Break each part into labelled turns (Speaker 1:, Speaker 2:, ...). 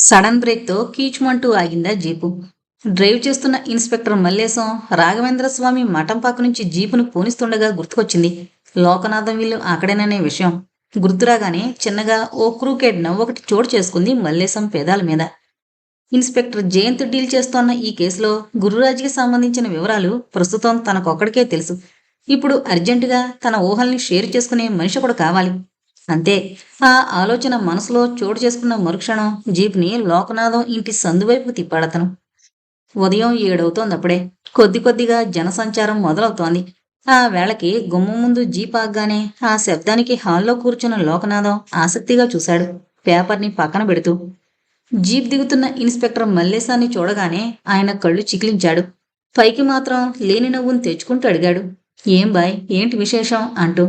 Speaker 1: Sudden బ్రేక్తో కీచుమంటూ ఆగిందా జీపు. డ్రైవ్ చేస్తున్న ఇన్స్పెక్టర్ మల్లేశం రాఘవేంద్ర స్వామి మఠంపాక నుంచి జీపును పోనిస్తుండగా గుర్తుకొచ్చింది లోకనాథం వీళ్ళు అక్కడేననే విషయం. గుర్తురాగానే చిన్నగా ఓ క్రూకెడ్ నవ్వొకటి చోటు చేసుకుంది మల్లేశం పేదాల మీద. ఇన్స్పెక్టర్ జయంత్ డీల్ చేస్తోన్న ఈ కేసులో గురురాజుకి సంబంధించిన వివరాలు ప్రస్తుతం తనకొక్కడికే తెలుసు. ఇప్పుడు అర్జెంటుగా తన ఊహల్ని షేర్ చేసుకునే మనిషి ఒకడు కావాలి. అంతే. ఆ ఆలోచన మనసులో చోటు చేసుకున్న మరుక్షణం జీప్ని లోకనాథం ఇంటి సందువైపు తిప్పాడతను. ఉదయం 7 అప్పుడే. కొద్ది కొద్దిగా జనసంచారం మొదలవుతోంది. ఆ వేళకి గుమ్మం ముందు జీప్ ఆగ్గానే ఆ శబ్దానికి హాల్లో కూర్చున్న లోకనాథం ఆసక్తిగా చూశాడు, పేపర్ని పక్కన పెడుతూ. జీప్ దిగుతున్న ఇన్స్పెక్టర్ మల్లేశాన్ని చూడగానే ఆయన కళ్ళు చికిలించాడు. పైకి మాత్రం లేని నవ్వును తెచ్చుకుంటూ అడిగాడు, ఏం బాయ్, ఏంటి విశేషం అంటూ.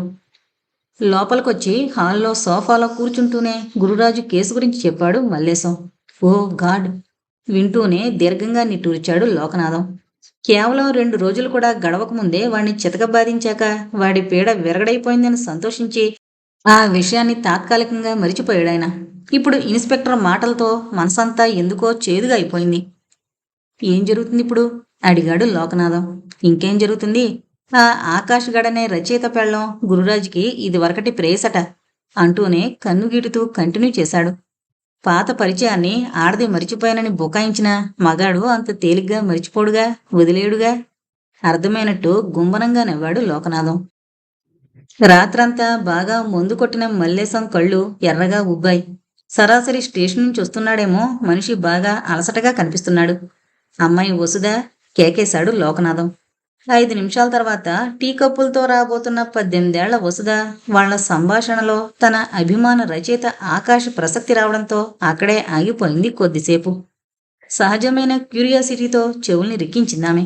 Speaker 1: లోపలికొచ్చి హాల్లో సోఫాలో కూర్చుంటూనే గురురాజు కేసు గురించి చెప్పాడు మల్లేశం. ఓ గాడ్! వింటూనే దీర్ఘంగా నిట్టూర్చాడు లోకనాథం. కేవలం 2 రోజులు కూడా గడవకముందే వాణ్ణి చితకబాదించాక వాడి పీడ విరగడైపోయిందని సంతోషించి ఆ విషయాన్ని తాత్కాలికంగా మరిచిపోయాడాయన. ఇప్పుడు ఇన్స్పెక్టర్ మాటలతో మనసంతా ఎందుకో చేదుగా అయిపోయింది. ఏం జరుగుతుంది ఇప్పుడు అడిగాడు లోకనాథం. ఇంకేం జరుగుతుంది? ఆ ఆకాష్ గడనే రచయిత పెళ్ళం గురురాజుకి ఇదివరకటి ప్రేయసట అంటూనే కన్నుగీటుతూ కంటిన్యూ చేశాడు. పాత పరిచయాన్ని ఆడది మరిచిపోయానని బుకాయించిన మగాడు అంత తేలిగ్గా మరిచిపోడుగా, వదిలేడుగా. అర్థమైనట్టు గుంబనంగా నవ్వాడు లోకనాథం. రాత్రంతా బాగా మందు కొట్టిన మల్లేశం కళ్ళు ఎర్రగా ఉబ్బాయి. సరాసరి స్టేషన్ నుంచి వస్తున్నాడేమో, మనిషి బాగా అలసటగా కనిపిస్తున్నాడు. అమ్మాయి వసుదా కేకేశాడు లోకనాథం. 5 నిమిషాల తర్వాత టీ కప్పులతో రాబోతున్న 18 ఏళ్ల వసుధ వాళ్ల సంభాషణలో తన అభిమాన రచయిత ఆకాష్ ప్రసక్తి రావడంతో అక్కడే ఆగిపోయింది కొద్దిసేపు. సహజమైన క్యూరియాసిటీతో చెవుల్ని రిక్కించిందామె.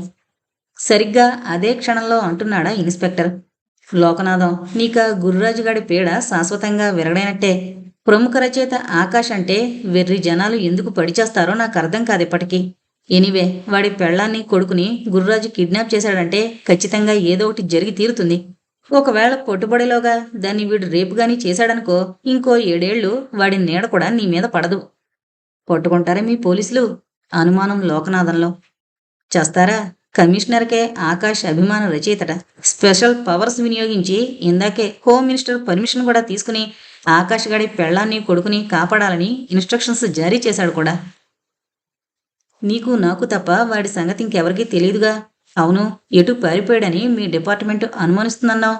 Speaker 1: సరిగ్గా అదే క్షణంలో అంటున్నాడా ఇన్స్పెక్టర్, లోకనాథం, నీక గురురాజుగాడి పీడ శాశ్వతంగా విరగడైనట్టే. ప్రముఖ రచయిత ఆకాష్ అంటే వెర్రి జనాలు ఎందుకు పడిచేస్తారో నాకు అర్థం కాదిప్పటికీ. ఎనీవే, వాడి పెళ్ళాన్ని కొడుకుని గురురాజు కిడ్నాప్ చేశాడంటే ఖచ్చితంగా ఏదో ఒకటి జరిగి తీరుతుంది. ఒకవేళ పట్టుబడిలోగా దాన్ని వీడు రేపుగాని చేశాడనుకో, ఇంకో 7 ఏళ్లు వాడి నీడ కూడా నీ మీద పడదు. పట్టుకుంటారా మీ పోలీసులు? అనుమానం లోకనాథంలో. చేస్తారా? కమిషనర్కే ఆకాష్ అభిమాన రచయితట. స్పెషల్ పవర్స్ వినియోగించి ఇందాకే హోమ్ మినిస్టర్ పర్మిషన్ కూడా తీసుకుని ఆకాష్ గడి పెళ్ళాన్ని కొడుకుని కాపాడాలని ఇన్స్ట్రక్షన్స్ జారీ చేశాడు కూడా. నీకు నాకు తప్ప వాడి సంగతి ఇంకెవరికీ తెలియదుగా. అవును, ఎటు పారిపోయాడని మీ డిపార్ట్మెంట్ అనుమానిస్తుందన్నావు.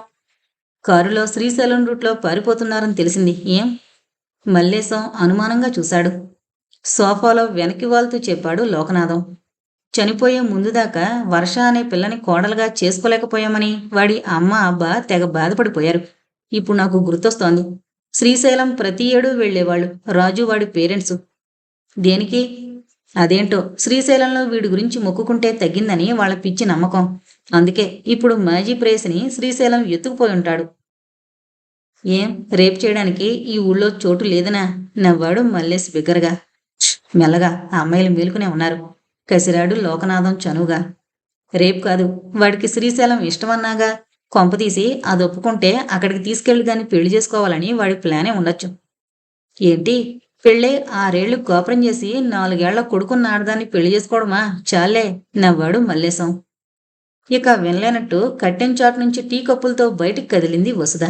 Speaker 1: కారులో శ్రీశైలం రూట్లో పారిపోతున్నారని తెలిసింది. ఏం? మల్లేశం అనుమానంగా చూశాడు. సోఫాలో వెనక్కి వాళ్తూ చెప్పాడు లోకనాథం. చనిపోయే ముందుదాకా వర్ష అనే పిల్లని కోడలుగా చేసుకోలేకపోయామని వాడి అమ్మ అబ్బా తెగ బాధపడిపోయారు. ఇప్పుడు నాకు గుర్తొస్తోంది. శ్రీశైలం ప్రతి ఏడూ వెళ్లేవాళ్ళు, రాజు వాడి పేరెంట్సు. దేనికి? అదేంటో శ్రీశైలంలో వీడి గురించి మొక్కుకుంటే తగ్గిందని వాళ్ళ పిచ్చి నమ్మకం. అందుకే ఇప్పుడు మాజీ ప్రేయసిని శ్రీశైలం ఎత్తుకుపోయి ఉంటాడు. ఏం రేపు చేయడానికి ఈ ఊళ్ళో చోటు లేదనా? నవ్వాడు మల్లేష్ బిగ్గరగా. మెల్లగా, ఆ అమ్మాయిలు మేలుకునే ఉన్నారు కసిరాడు లోకనాథం చనువుగా. రేపు కాదు, వాడికి శ్రీశైలం ఇష్టమన్నాగా. కొంపతీసి అది ఒప్పుకుంటే అక్కడికి తీసుకెళ్లి దాన్ని పెళ్లి చేసుకోవాలని వాడి ప్లానే ఉండొచ్చు. ఏంటి, పెళ్ళే 6 ఏళ్లు కోపరం చేసి 4 ఏళ్ల కొడుకున్న ఆడదాన్ని పెళ్లి చేసుకోవడమా? చాలే నవ్వాడు మల్లేశం. ఇక వినలేనట్టు కట్టెన్ చాటు నుంచి టీ కప్పులతో బయటికి కదిలింది వసుధ.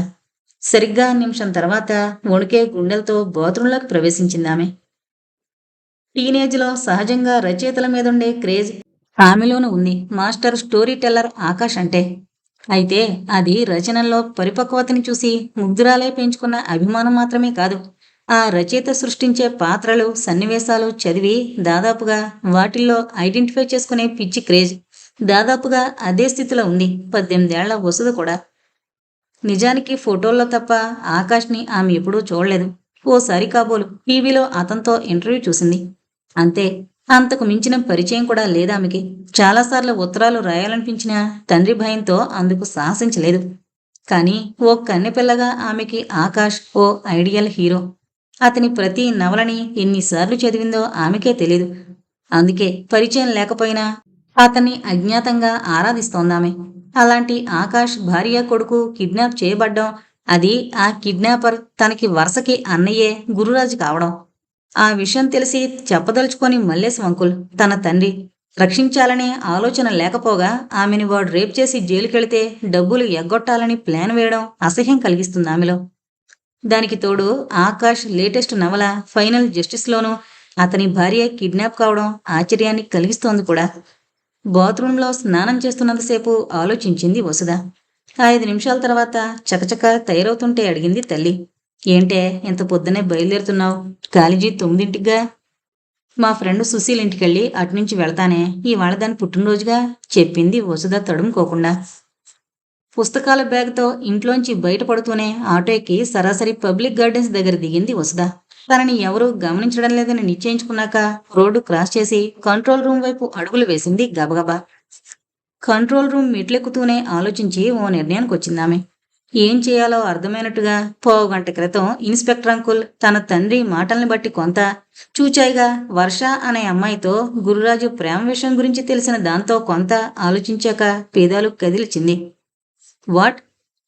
Speaker 1: సరిగ్గా నిమిషం తర్వాత వణుకే గుండెలతో బాత్రూంలోకి ప్రవేశించిందామె. టీనేజ్లో సహజంగా రచయితల మీదుండే క్రేజ్ ఆమెలోనూ ఉంది. మాస్టర్ స్టోరీ టెల్లర్ ఆకాష్ అంటే. అయితే అది రచనల్లో పరిపక్వతని చూసి ముగ్ధురాలై పెంచుకున్న అభిమానం మాత్రమే కాదు, ఆ రచయిత సృష్టించే పాత్రలు, సన్నివేశాలు చదివి దాదాపుగా వాటిల్లో ఐడెంటిఫై చేసుకునే పిచ్చి క్రేజ్. దాదాపుగా అదే స్థితిలో ఉంది 18 ఏళ్ల వసుధ కూడా. నిజానికి ఫోటోల్లో తప్ప ఆకాష్ని ఆమె ఎప్పుడూ చూడలేదు. ఓసారి కాబోలు టీవీలో అతనితో ఇంటర్వ్యూ చూసింది. అంతే. అంతకు మించిన పరిచయం కూడా లేదామెకి. చాలాసార్లు ఉత్తరాలు రాయాలనిపించినా తండ్రి భయంతో అందుకు సాహసించలేదు. కానీ ఓ కన్నెపిల్లగా ఆమెకి ఆకాష్ ఓ ఐడియల్ హీరో. అతని ప్రతి నవలని ఎన్నిసార్లు చదివిందో ఆమెకే తెలీదు. అందుకే పరిచయం లేకపోయినా అతన్ని అజ్ఞాతంగా ఆరాధిస్తోందామె. అలాంటి ఆకాష్ భార్య కొడుకు కిడ్నాప్ చేయబడ్డం, అది ఆ కిడ్నాపర్ తనకి వరుసకి అన్నయ్యే గురురాజు కావడం. ఆ విషయం తెలిసి చెప్పదలుచుకొని మల్లేశం అంకుల్ తన తండ్రి రక్షించాలనే ఆలోచన లేకపోగా ఆమెని వాడు రేప్ చేసి జైలుకెళితే డబ్బులు ఎగ్గొట్టాలని ప్లాన్ వేయడం అసహ్యం కలిగిస్తుంది ఆమెలో. దానికి తోడు ఆకాష్ లేటెస్ట్ నవల ఫైనల్ జస్టిస్లోనూ అతని భార్య కిడ్నాప్ కావడం ఆశ్చర్యాన్ని కలిగిస్తోంది కూడా. బాత్రూంలో స్నానం చేస్తున్నంతసేపు ఆలోచించింది వసుధ. 5 నిమిషాల తర్వాత చకచక తయారవుతుంటే అడిగింది తల్లి. ఏంటే ఇంత పొద్దునే బయలుదేరుతున్నావు? కాలేజీ 9ంటిగా. మా ఫ్రెండ్ సుశీల్ ఇంటికెళ్ళి అటునుంచి వెళతానే, ఇవాళ దాని పుట్టినరోజుగా చెప్పింది వసుధ తడుముకోకుండా. పుస్తకాల బ్యాగ్తో ఇంట్లోంచి బయటపడుతూనే ఆటో ఎక్కి సరాసరి పబ్లిక్ గార్డెన్స్ దగ్గర దిగింది వసుధ. తనని ఎవరూ గమనించడం లేదని నిశ్చయించుకున్నాక రోడ్డు క్రాస్ చేసి కంట్రోల్ రూమ్ వైపు అడుగులు వేసింది గబగబా. కంట్రోల్ రూమ్ మెట్లెక్కుతూనే ఆలోచించి ఓ నిర్ణయానికి వచ్చిందామె. ఏం చేయాలో అర్థమైనట్టుగా పావుగంట క్రితం ఇన్స్పెక్టర్ అంకుల్ తన తండ్రి మాటల్ని బట్టి కొంత, చూచాయిగా వర్ష అనే అమ్మాయితో గురురాజు ప్రేమ విషయం గురించి తెలిసిన దాంతో కొంత ఆలోచించాక పేదాలు కదిలిచింది. వాట్?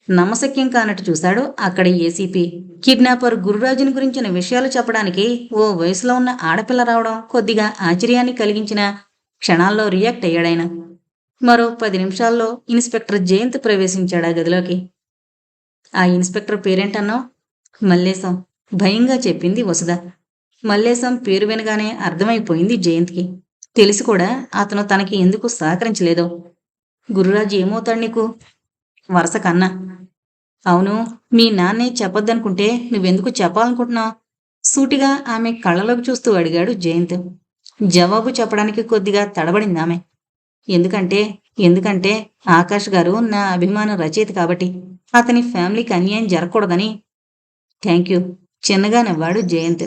Speaker 1: నమ్మశక్యం కానట్టు చూశాడు అక్కడి ఏసీపీ. కిడ్నాపర్ గురురాజుని గురించిన విషయాలు చెప్పడానికి ఓ వయసులో ఉన్న ఆడపిల్ల రావడం కొద్దిగా ఆశ్చర్యాన్ని కలిగించిన క్షణాల్లో రియాక్ట్ అయ్యాడాయన. మరో 10 నిమిషాల్లో ఇన్స్పెక్టర్ జయంత్ ప్రవేశించాడా గదిలోకి. ఆ ఇన్స్పెక్టర్ పేరేంటన్నావు? మల్లేశం, భయంగా చెప్పింది వసుధ. మల్లేశం పేరు వినగానే అర్థమైపోయింది జయంత్కి. తెలిసి కూడా అతను తనకి ఎందుకు సహకరించలేదో. గురురాజు ఏమవుతాడు నీకు? వరుస కన్నా. అవును, మీ నాన్నే చెప్పొద్దనుకుంటే నువ్వెందుకు చెప్పాలనుకుంటున్నావు? సూటిగా ఆమె కళ్ళలోకి చూస్తూ అడిగాడు జయంత్. జవాబు చెప్పడానికి కొద్దిగా తడబడిందామె. ఎందుకంటే ఆకాష్ గారు నా అభిమాన రచయిత కాబట్టి, అతని ఫ్యామిలీకి అన్యాయం జరగకూడదని. థ్యాంక్ యూ, చిన్నగా నవ్వాడు జయంత్.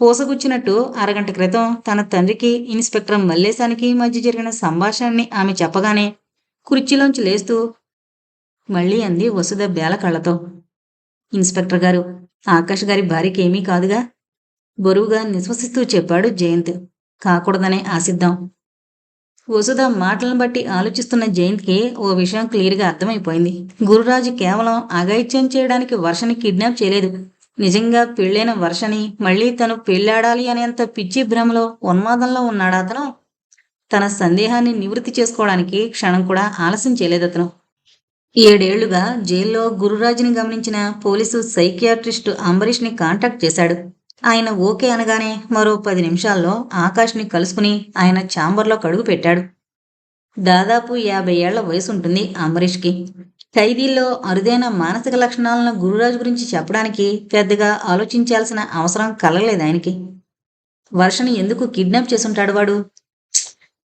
Speaker 1: పూసగుచ్చినట్టు అరగంట క్రితం తన తండ్రికి ఇన్స్పెక్టర్ మల్లేశానికి మధ్య జరిగిన సంభాషణని ఆమె చెప్పగానే కుర్చీలోంచి లేస్తూ మళ్ళీ అంది వసుధ బేల కళ్ళతో. ఇన్స్పెక్టర్ గారు ఆకాష్ గారి భార్యకి ఏమీ కాదుగా? బరువుగా నిశ్వసిస్తూ చెప్పాడు జయంత్. కాకూడదనే ఆశిద్దాం. వసుధ మాటలను బట్టి ఆలోచిస్తున్న జయంత్కి ఓ విషయం క్లియర్గా అర్థమైపోయింది. గురురాజు కేవలం అఘాయిత్యం చేయడానికి వర్షని కిడ్నాప్ చేయలేదు. నిజంగా పెళ్ళైన వర్షని మళ్ళీ తను పెళ్ళాడాలి అనేంత పిచ్చి భ్రమలో ఉన్మాదంలో ఉన్నాడు అతను. తన సందేహాన్ని నివృత్తి చేసుకోవడానికి క్షణం కూడా ఆలస్యం చేయలేదతను. 7 ఏళ్లుగా జైల్లో గురురాజుని గమనించిన పోలీసు సైకియాట్రిస్టు అంబరీష్ని కాంటాక్ట్ చేశాడు. ఆయన ఓకే అనగానే మరో 10 నిమిషాల్లో ఆకాష్ని కలుసుకుని ఆయన ఛాంబర్లో కడుగు పెట్టాడు. దాదాపు 50 ఏళ్ల వయసుంటుంది అంబరీష్కి. ఖైదీల్లో అరుదైన మానసిక లక్షణాలను గురురాజు గురించి చెప్పడానికి పెద్దగా ఆలోచించాల్సిన అవసరం కలగలేదు ఆయనకి. వర్షని ఎందుకు కిడ్నాప్ చేసుంటాడు వాడు?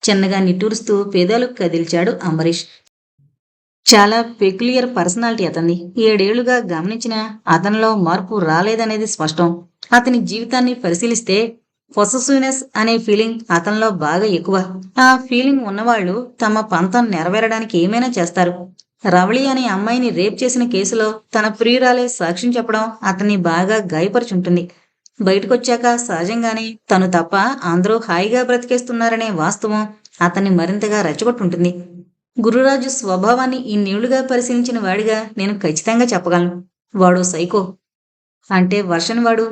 Speaker 1: చిన్నగా నిట్టూరుస్తూ పేదాలు కదిల్చాడు అంబరీష్. చాలా పెక్యులియర్ పర్సనాలిటీ అతనిది. 7 ఏళ్లుగా గమనించినా అతనిలో మార్పు రాలేదనేది స్పష్టం. అతని జీవితాన్ని పరిశీలిస్తే పొసెసివ్నెస్ అనే ఫీలింగ్ అతనిలో బాగా ఎక్కువ. ఆ ఫీలింగ్ ఉన్నవాళ్లు తమ పంతం నెరవేరడానికి ఏమైనా చేస్తారు. రవళి అనే అమ్మాయిని రేప్ చేసిన కేసులో తన ప్రియురాలే సాక్ష్యం చెప్పడం అతన్ని బాగా గాయపరుచుంటుంది. బయటకొచ్చాక సహజంగానే తను తప్ప అందరూ హాయిగా బ్రతికేస్తున్నారనే వాస్తవం అతన్ని మరింతగా రెచ్చగొట్టుంటుంది. గురురాజు స్వభావాన్ని ఇన్నేళ్లుగా పరిశీలించిన వాడిగా నేను ఖచ్చితంగా చెప్పగలను. వాడు సైకో. అంటే వర్షన్ వాడు?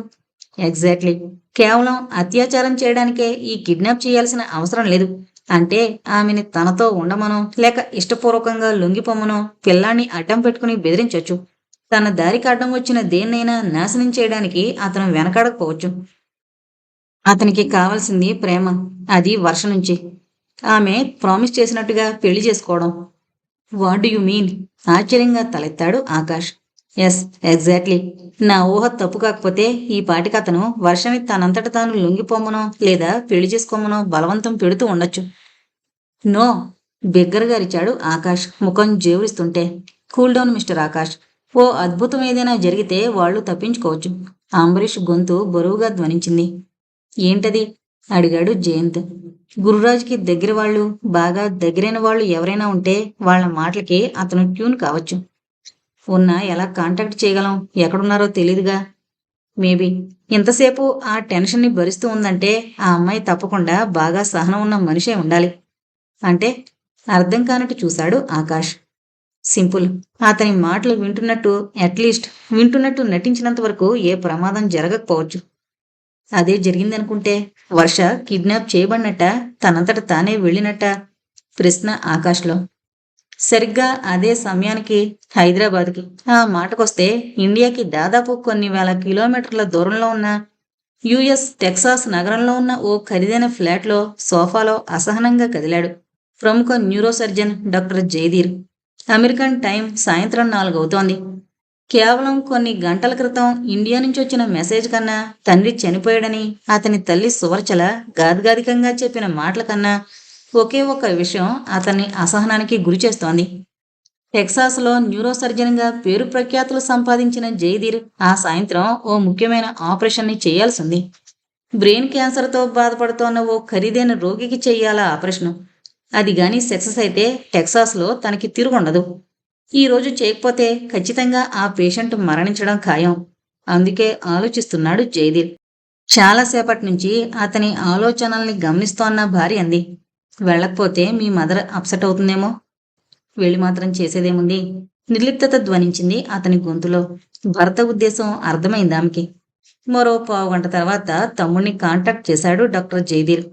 Speaker 1: ఎగ్జాక్ట్లీ. కేవలం అత్యాచారం చేయడానికే ఈ కిడ్నాప్ చేయాల్సిన అవసరం లేదు. అంటే ఆమెని తనతో ఉండమనో లేక ఇష్టపూర్వకంగా లొంగిపోమ్మనో పిల్లాన్ని అడ్డం పెట్టుకుని బెదిరించొచ్చు. తన దారికి అడ్డం వచ్చిన దేన్నైనా నాశనం చేయడానికి అతను వెనకాడకపోవచ్చు. అతనికి కావాల్సింది ప్రేమ. అది వర్ష నుంచి. ఆమె ప్రామిస్ చేసినట్టుగా పెళ్లి చేసుకోవడం. What do you mean? ఆశ్చర్యంగా తలెత్తాడు ఆకాష్. Yes, exactly. నా ఊహ తప్పు కాకపోతే ఈ పాటికి అతను వర్షని తనంతట తాను లొంగిపోమ్మనో లేదా పెళ్లి చేసుకోమనో బలవంతం పెడుతూ ఉండొచ్చు. నో, బిగ్గరగా అరిచాడు ఆకాష్ ముఖం జేవురిస్తుంటే. Cool down mister Akash. ఓ అద్భుతం ఏదైనా జరిగితే వాళ్ళు తప్పించుకోవచ్చు. అంబరీష్ గొంతు బరువుగా ధ్వనించింది. ఏంటది? అడిగాడు జయంత్. గురురాజుకి దగ్గర వాళ్ళు, బాగా దగ్గరైన వాళ్ళు ఎవరైనా ఉంటే వాళ్ళ మాటలకి అతను ట్యూన్ కావచ్చు. ఉన్నా ఎలా కాంటాక్ట్ చేయగలం? ఎక్కడున్నారో తెలీదుగా. మేబీ. ఇంతసేపు ఆ టెన్షన్ని భరిస్తూ ఉందంటే ఆ అమ్మాయి తప్పకుండా బాగా సహనం ఉన్న మనిషే ఉండాలి. అంటే? అర్థం కానట్టు చూశాడు ఆకాష్. సింపుల్. అతని మాటలు వింటున్నట్టు, అట్లీస్ట్ వింటున్నట్టు నటించినంత వరకు ఏ ప్రమాదం జరగకపోవచ్చు. అదే జరిగిందనుకుంటే వర్ష కిడ్నాప్ చేయబడినట్ట, తనంతట తానే వెళ్ళినట్ట? ప్రశ్న ఆకాష్లో. సరిగ్గా అదే సమయానికి హైదరాబాద్కి, ఆ మాటకొస్తే ఇండియాకి దాదాపు కొన్ని వేల కిలోమీటర్ల దూరంలో ఉన్న యుఎస్ టెక్సాస్ నగరంలో ఉన్న ఓ ఖరీదైన ఫ్లాట్లో సోఫాలో అసహనంగా కదిలాడు ప్రముఖ neurosurgeon doctor Jayadheer. American time సాయంత్రం 4 అవుతోంది. కేవలం కొన్ని గంటల క్రితం ఇండియా నుంచి వచ్చిన మెసేజ్ కన్నా, తండ్రి చనిపోయాడని అతని తల్లి సువర్చల గాద్గాదికంగా చెప్పిన మాటల కన్నా ఒకే ఒక విషయం అతన్ని అసహనానికి గురిచేస్తోంది. టెక్సాస్లో న్యూరోసర్జన్గా పేరు ప్రఖ్యాతులు సంపాదించిన జయధీర్ ఆ సాయంత్రం ఓ ముఖ్యమైన ఆపరేషన్ని చేయాల్సింది. బ్రెయిన్ క్యాన్సర్తో బాధపడుతోన్న ఓ ఖరీదైన రోగికి చెయ్యాలా ఆపరేషను. అది గాని సక్సెస్ అయితే టెక్సాస్లో తనకి తిరుగుండదు. ఈ రోజు చేయకపోతే ఖచ్చితంగా ఆ పేషెంట్ మరణించడం ఖాయం. అందుకే ఆలోచిస్తున్నాడు జయధీర్. చాలాసేపటి నుంచి అతని ఆలోచనల్ని గమనిస్తోన్న భార్య అంది. వెళ్ళకపోతే మీ మదర్ అప్సెట్ అవుతుందేమో. వెళ్ళి మాత్రం చేసేదేముంది? నిర్లిప్తత ధ్వనించింది అతని గొంతులో. భర్త ఉద్దేశం అర్థమైంది ఆమెకి. మరో పావుగంట తర్వాత తమ్ముణ్ణి కాంటాక్ట్ చేశాడు డాక్టర్ జయధీర్.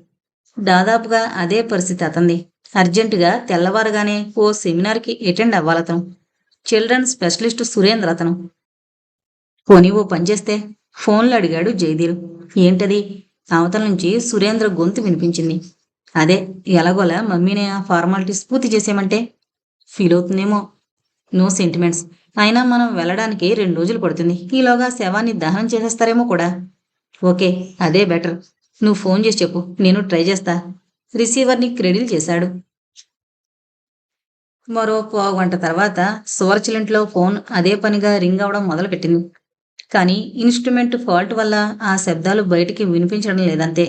Speaker 1: దాదాపుగా అదే పరిస్థితి అతంది. అర్జెంటుగా తెల్లవారుగానే ఓ సెమినార్కి అటెండ్ అవ్వాలతను. చిల్డ్రన్ స్పెషలిస్ట్ సురేంద్ర అతను. పోనీ ఓ పనిచేస్తే? ఫోన్లో అడిగాడు జయధీర్. ఏంటది? అవతల నుంచి సురేంద్ర గొంతు వినిపించింది. అదే, ఎలాగోలా మమ్మీనే ఆ ఫార్మాలిటీస్ పూర్తి చేసేయమంటే. ఫీల్ అవుతుందేమో. No sentiments. అయినా మనం వెళ్ళడానికి 2 రోజులు పడుతుంది. ఈలోగా శవాన్ని దహనం చేసేస్తారేమో కూడా. ఓకే, అదే బెటర్. నువ్వు ఫోన్ చేసి చెప్పు, నేను ట్రై చేస్తా. రిసీవర్ని క్రెడిల్ చేశాడు. మరో పావుగంట తర్వాత సువర్చలింట్లో ఫోన్ అదే పనిగా రింగ్ అవడం మొదలుపెట్టింది. కానీ ఇన్స్ట్రుమెంట్ ఫాల్ట్ వల్ల ఆ శబ్దాలు బయటికి వినిపించడం లేదంతే.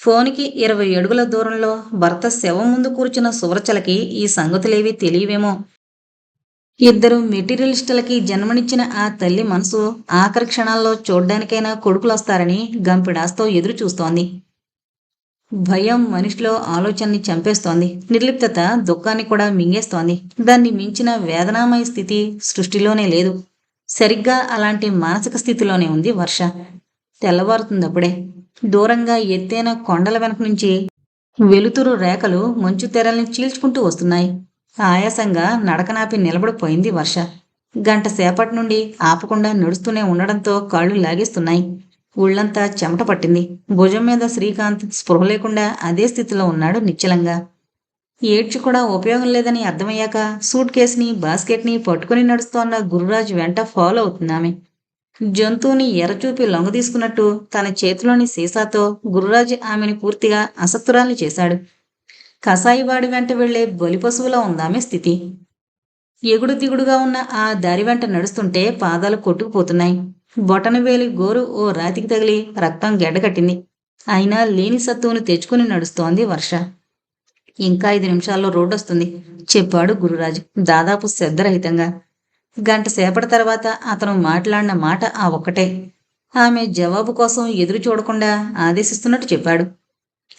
Speaker 1: ఫోన్కి 20 అడుగుల దూరంలో భర్త శవం ముందు కూర్చున్న సువర్చలకి ఈ సంగతులేవీ తెలియవేమో. ఇద్దరు మెటీరియలిస్టులకి జన్మనిచ్చిన ఆ తల్లి మనసు ఆఖరి క్షణాల్లో చూడ్డానికైనా కొడుకులొస్తారని గంపెడాస్తో ఎదురు చూస్తోంది. భయం మనిషిలో ఆలోచనని చంపేస్తోంది. నిర్లిప్తత దుఃఖాన్ని కూడా మింగేస్తోంది. దాన్ని మించిన వేదనామయ స్థితి సృష్టిలోనే లేదు. సరిగ్గా అలాంటి మానసిక స్థితిలోనే ఉంది వర్ష. తెల్లవారుతుందప్పుడే. దూరంగా ఎత్తైన కొండల వెనక నుంచి వెలుతురు రేఖలు మంచు తెరల్ని చీల్చుకుంటూ వస్తున్నాయి. ఆయాసంగా నడకనాపి నిలబడిపోయింది వర్ష. గంట సేపటి నుండి ఆపకుండా నడుస్తూనే ఉండడంతో కాళ్ళు లాగేస్తున్నాయి. ఒళ్ళంతా చెమట పట్టింది. భుజం మీద శ్రీకాంత్ స్పృహ లేకుండా అదే స్థితిలో ఉన్నాడు నిశ్చలంగా. ఏడ్చి కూడా ఉపయోగం లేదని అర్థమయ్యాక సూట్ కేసుని బాస్కెట్ని పట్టుకుని నడుస్తోన్న గురురాజు వెంట ఫాలో అవుతున్నామె. జంతువుని ఎరచూపి లొంగ తీసుకున్నట్టు తన చేతిలోని సీసాతో గురురాజు ఆమెని పూర్తిగా అసక్తురాల్ని చేశాడు. కసాయివాడి వెంట వెళ్లే బలిపశువులో ఉందామె స్థితి. ఎగుడు దిగుడుగా ఉన్న ఆ దారి వెంట నడుస్తుంటే పాదాలు కొట్టుకుపోతున్నాయి. బొటనవేలి గోరు ఓ రాతికి తగిలి రక్తం గెడ్డకట్టింది. అయినా లేని సత్తువును తెచ్చుకుని నడుస్తోంది వర్ష. ఇంకా 5 నిమిషాల్లో రోడ్డొస్తుంది చెప్పాడు గురురాజు దాదాపు శ్రద్ధరహితంగా. గంట సేపటి తర్వాత అతను మాట్లాడిన మాట ఆ ఒక్కటే. ఆమె జవాబు కోసం ఎదురు చూడకుండా ఆదేశిస్తున్నట్టు చెప్పాడు.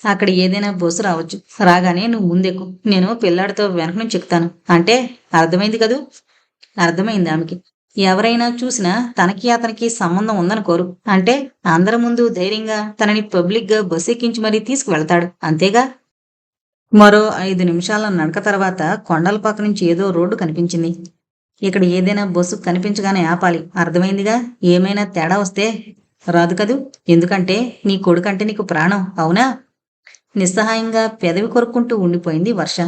Speaker 1: అక్కడ ఏదైనా బస్సు రావచ్చు. రాగానే నువ్వు ముందెక్కు. నేను పిల్లాడితో వెనక నుంచి ఎక్కుతాను. అంటే అర్థమైంది కదూ? అర్థమైంది ఆమెకి. ఎవరైనా చూసినా తనకి అతనికి సంబంధం ఉందనుకోరు. అంటే అందరి ముందు ధైర్యంగా తనని పబ్లిక్గా బస్సు ఎక్కించి మరీ తీసుకువెళ్తాడు. అంతేగా? మరో 5 నిమిషాల నడక తర్వాత కొండల పక్క నుంచి ఏదో రోడ్డు కనిపించింది. ఇక్కడ ఏదైనా బస్సు కనిపించగానే ఆపాలి. అర్థమైందిగా? ఏమైనా తేడా వస్తే రాదు కదూ. ఎందుకంటే నీ కొడుకంటే నీకు ప్రాణం, అవునా? నిస్సహాయంగా పెదవి కొరుక్కుంటూ ఉండిపోయింది వర్ష.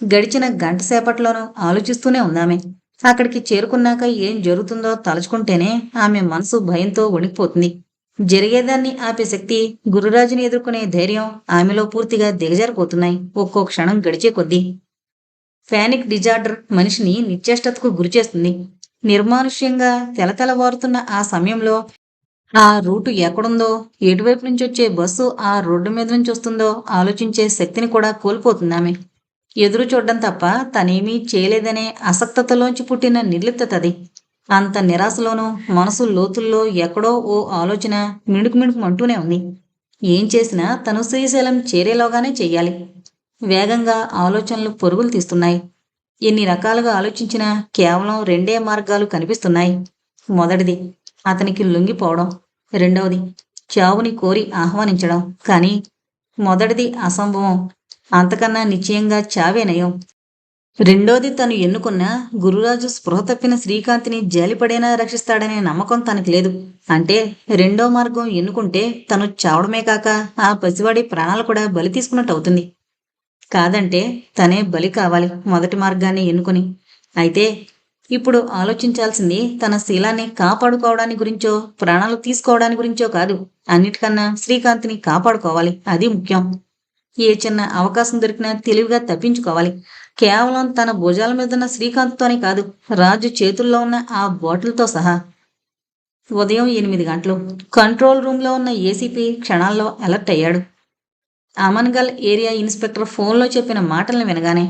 Speaker 1: గడిచిన గంట సేపట్లోనూ ఆలోచిస్తూనే ఉందామె. అక్కడికి చేరుకున్నాక ఏం జరుగుతుందో తలుచుకుంటేనే ఆమె మనసు భయంతో వణికిపోతుంది. జరిగేదాన్ని ఆపే శక్తి, గురురాజుని ఎదుర్కొనే ధైర్యం ఆమెలో పూర్తిగా దిగజారిపోతున్నాయి ఒక్కో క్షణం గడిచే కొద్దీ. పానిక్ డిజార్డర్ మనిషిని నిశ్చేష్టతకు గురిచేస్తుంది. నిర్మానుష్యంగా తెలతెలవారుతున్న ఆ సమయంలో ఆ రూటు ఎక్కడుందో, ఎటువైపు నుంచి వచ్చే బస్సు ఆ రోడ్డు మీద నుంచి వస్తుందో ఆలోచించే శక్తిని కూడా కోల్పోతుందామె. ఎదురు చూడ్డం తప్ప తనేమీ చేయలేదనే అసక్తతలోంచి పుట్టిన నిర్లిప్తతది. అంత నిరాశలోనూ మనసు లోతుల్లో ఎక్కడో ఓ ఆలోచన మిణుకుమిణుకుమంటూనే ఉంది. ఏం చేసినా తను శ్రీశైలం చేరేలోగానే చెయ్యాలి. వేగంగా ఆలోచనలు పరుగులు తీస్తున్నాయి. ఎన్ని రకాలుగా ఆలోచించినా కేవలం 2 మార్గాలు కనిపిస్తున్నాయి. మొదటిది అతనికి లొంగిపోవడం. రెండవది చావుని కోరి ఆహ్వానించడం. కానీ మొదటిది అసంభవం, అంతకన్నా నిశ్చయంగా చావే నయం. రెండోది తను ఎన్నుకున్న గురురాజు స్పృహ తప్పిన శ్రీకాంత్ని జాలిపడైనా రక్షిస్తాడనే నమ్మకం తనకి లేదు. అంటే రెండో మార్గం ఎన్నుకుంటే తను చావడమే కాక ఆ పసివాడి ప్రాణాలు కూడా బలి తీసుకున్నట్టు అవుతుంది. కాదంటే తనే బలి కావాలి మొదటి మార్గాన్ని ఎన్నుకుని. అయితే ఇప్పుడు ఆలోచించాల్సింది తన శీలాన్ని కాపాడుకోవడాని గురించో ప్రాణాలు తీసుకోవడాని గురించో కాదు. అన్నిటికన్నా శ్రీకాంత్ని కాపాడుకోవాలి, అది ముఖ్యం. ఏ చిన్న అవకాశం దొరికినా తెలివిగా తప్పించుకోవాలి. కేవలం తన భుజాల మీదున్న శ్రీకాంత్తోనే కాదు, రాజు చేతుల్లో ఉన్న ఆ బాటిల్తో సహా. ఉదయం 8 గంటలు. కంట్రోల్ రూమ్లో ఉన్న ఏసీపీ క్షణాల్లో అలర్ట్ అయ్యాడు. అమన్గల్ ఏరియా ఇన్స్పెక్టర్ ఫోన్లో చెప్పిన మాటల్ని వినగానే,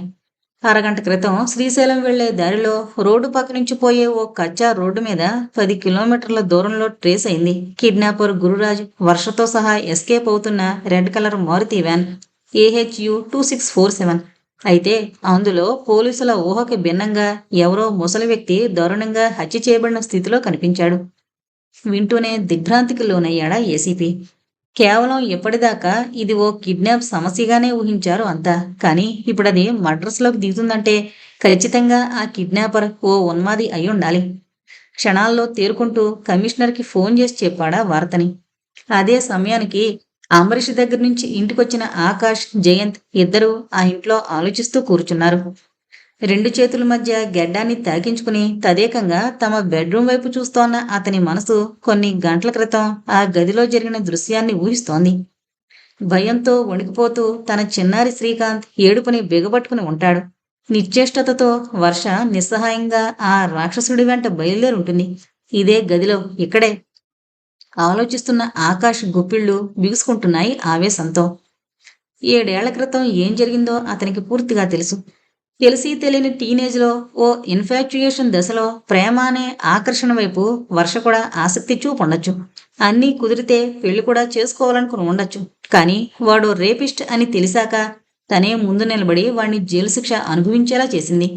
Speaker 1: అరగంట క్రితం శ్రీశైలం వెళ్లే దారిలో రోడ్డు పక్క నుంచి పోయే ఓ కచ్చా రోడ్డు మీద 10 కిలోమీటర్ల దూరంలో ట్రేస్ అయింది కిడ్నాపర్ గురురాజు వర్షతో సహా ఎస్కేప్ అవుతున్న red colour Maruti van AHU 2647. అయితే అందులో పోలీసుల ఊహకి భిన్నంగా ఎవరో ముసలి వ్యక్తి దారుణంగా హత్య చేయబడిన స్థితిలో కనిపించాడు. వింటూనే దిగ్భ్రాంతికి లోనయ్యాడా ఏసీపీ. కేవలం ఎప్పటిదాకా ఇది ఓ కిడ్నాప్ సమస్యగానే ఊహించారు అంతా. కానీ ఇప్పుడది మర్డర్స్లోకి దిగుతుందంటే ఖచ్చితంగా ఆ కిడ్నాపర్ ఓ ఉన్మాది అయి ఉండాలి. క్షణాల్లో తేరుకుంటూ కమిషనర్కి ఫోన్ చేసి చెప్పాడా వార్తని. అదే సమయానికి అంబరీష్ దగ్గర నుంచి ఇంటికొచ్చిన ఆకాష్, జయంత్ ఇద్దరూ ఆ ఇంట్లో ఆలోచిస్తూ కూర్చున్నారు. రెండు చేతుల మధ్య గెడ్డాన్ని తాకించుకుని తదేకంగా తమ బెడ్రూమ్ వైపు చూస్తోన్న అతని మనసు కొన్ని గంటల క్రితం ఆ గదిలో జరిగిన దృశ్యాన్ని ఊహిస్తోంది. భయంతో వణికిపోతూ తన చిన్నారి శ్రీకాంత్ ఏడుపుని బిగబట్టుకుని ఉంటాడు. నిశ్చేష్టతతో వర్ష నిస్సహాయంగా ఆ రాక్షసుడి వెంట బయలుదేరి ఉంటుంది. ఇదే గదిలో, ఇక్కడే. ఆలోచిస్తున్న ఆకాష్ గుప్పిళ్ళు బిగుసుకుంటున్నాయి ఆవేశంతో. 7 ఏళ్ల క్రితం ఏం జరిగిందో అతనికి పూర్తిగా తెలుసు. తెలిసి తెలియని టీనేజ్లో ఓ ఇన్ఫాచ్యుయేషన్ దశలో ప్రేమ అనే ఆకర్షణ వైపు వర్ష కూడా ఆసక్తి చూపుండొచ్చు. అన్నీ కుదిరితే పెళ్లి కూడా చేసుకోవాలనుకుని ఉండొచ్చు. కానీ వాడు రేపిస్ట్ అని తెలిసాక తనే ముందు నిలబడి వాణ్ణి జైలు శిక్ష అనుభవించేలా చేసింది.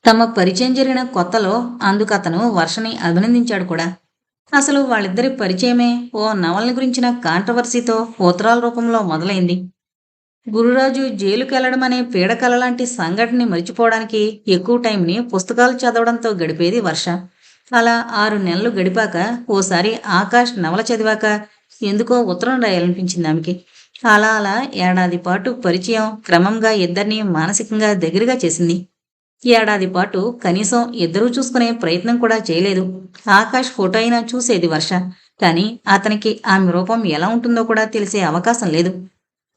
Speaker 1: తమ పరిచయం జరిగిన కొత్తలో అందుకతను వర్షని అభినందించాడు కూడా. అసలు వాళ్ళిద్దరి పరిచయమే ఓ నవల్ని గురించిన కాంట్రవర్సీతో ఉత్తరాల రూపంలో మొదలైంది. గురురాజు జైలుకెళ్లడం అనే పీడకల లాంటి సంఘటనని మరిచిపోవడానికి ఎక్కువ టైంని పుస్తకాలు చదవడంతో గడిపేది వర్ష. అలా 6 నెలలు గడిపాక ఓసారి ఆకాష్ నవల చదివాక ఎందుకో ఉత్తరం రాయాలనిపించింది ఆమెకి. అలా అలా ఏడాది పాటు పరిచయం క్రమంగా ఇద్దరిని మానసికంగా దగ్గరగా చేసింది. ఏడాది పాటు కనీసం ఇద్దరూ చూసుకునే ప్రయత్నం కూడా చేయలేదు. ఆకాష్ ఫోటో అయినా చూసేది వర్ష. కానీ అతనికి ఆమె రూపం ఎలా ఉంటుందో కూడా తెలిసే అవకాశం లేదు.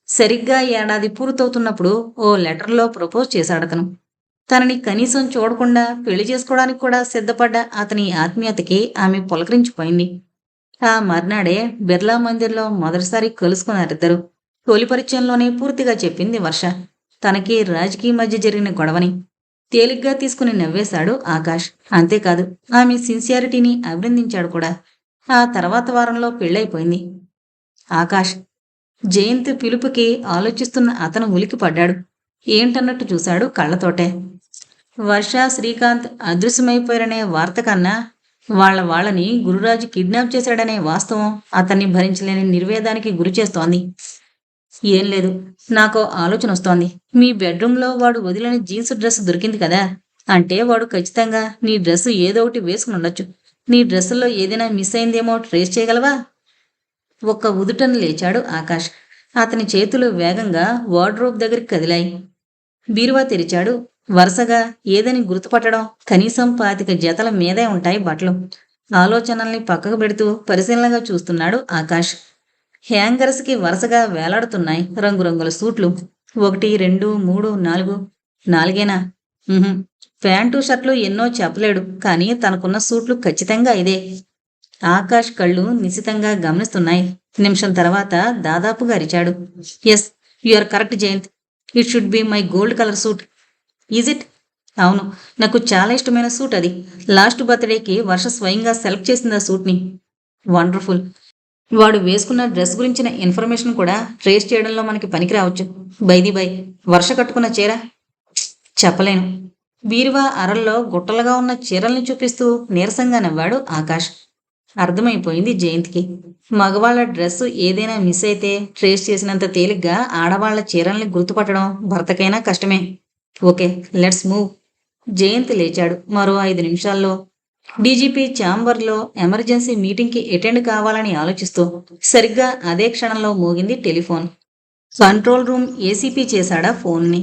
Speaker 1: సరిగ్గా ఏడాది పూర్తవుతున్నప్పుడు ఓ లెటర్లో ప్రపోజ్ చేశాడతను. తనని కనీసం చూడకుండా పెళ్లి చేసుకోవడానికి కూడా సిద్ధపడ్డ అతని ఆత్మీయతకి ఆమె పులకరించిపోయింది. ఆ మర్నాడే బిర్లా మందిర్లో మొదటిసారి కలుసుకున్నారిద్దరు. తొలి పరిచయంలోనే పూర్తిగా చెప్పింది వర్ష తనకి రాజుకి మధ్య జరిగిన గొడవని. తేలిగ్గా తీసుకుని నవ్వేశాడు ఆకాష్. అంతేకాదు, ఆమె సిన్సియారిటీని అభినందించాడు కూడా. ఆ తర్వాత వారంలో పెళ్ళైపోయింది. ఆకాష్. జయంత్ పిలుపుకి ఆలోచిస్తున్న అతను ఉలికి పడ్డాడు. ఏంటన్నట్టు చూశాడు కళ్ళతోటే. వర్ష, శ్రీకాంత్ అదృశ్యమైపోయారనే వార్త కన్నా వాళ్ళని గురురాజు కిడ్నాప్ చేశాడనే వాస్తవం అతన్ని భరించలేని నిర్వేదానికి గురి చేస్తోంది. ఏం లేదు, నాకో ఆలోచన వస్తోంది. మీ బెడ్రూమ్లో వాడు వదిలిన జీన్స్ డ్రెస్ దొరికింది కదా. అంటే వాడు ఖచ్చితంగా నీ డ్రెస్సు ఏదో ఒకటి వేసుకుని ఉండొచ్చు. నీ డ్రెస్సుల్లో ఏదైనా మిస్ అయిందేమో ట్రేస్ చేయగలవా? ఒక్క ఉదుటను లేచాడు ఆకాష్. అతని చేతులు వేగంగా వార్డ్రోబ్ దగ్గరికి కదిలాయి. బీరువా తెరిచాడు. వరుసగా ఏదని గుర్తుపట్టడం, కనీసం 25 జతల మీదే ఉంటాయి బట్టలు. ఆలోచనల్ని పక్కకు పెడుతూ పరిశీలనగా చూస్తున్నాడు ఆకాష్. హ్యాంగర్స్కి వరుసగా వేలాడుతున్నాయి రంగురంగుల సూట్లు. 1, 2, 3, 4. 4గేనా? ప్యాంటు షర్ట్లు ఎన్నో చెప్పలేడు, కానీ తనకున్న సూట్లు ఖచ్చితంగా ఇదే. ఆకాష్ కళ్ళు నిశితంగా గమనిస్తున్నాయి. నిమిషం తర్వాత దాదాపుగా అరిచాడు. Yes, you are correct Jayant. It should be my gold colour suit. Is it? అవును, నాకు చాలా ఇష్టమైన సూట్ అది. లాస్ట్ బర్త్డేకి వర్ష స్వయంగా సెలెక్ట్ చేసింది ఆ సూట్ని. వండర్ఫుల్. వాడు వేసుకున్న డ్రెస్ గురించిన ఇన్ఫర్మేషన్ కూడా ట్రేస్ చేయడంలో మనకి పనికి రావచ్చు. బై వర్ష కట్టుకున్న చీర చెప్పలేను. బీరువా అరల్లో గుట్టలుగా ఉన్న చీరల్ని చూపిస్తూ నీరసంగా నవ్వాడు ఆకాష్. అర్థమైపోయింది జయంత్కి. మగవాళ్ళ డ్రెస్సు ఏదైనా మిస్ అయితే ట్రేస్ చేసినంత తేలిగ్గా ఆడవాళ్ల చీరల్ని గుర్తుపట్టడం భర్తకైనా కష్టమే. Okay, let's move. జయంత్ లేచాడు. మరో 5 నిమిషాల్లో డీజీపీ ఛాంబర్లో ఎమర్జెన్సీ మీటింగ్కి అటెండ్ కావాలని ఆలోచిస్తూ సరిగ్గా అదే క్షణంలో మోగింది టెలిఫోన్. కంట్రోల్ రూమ్ ఏసీపీ చేశాడా ఫోన్ని.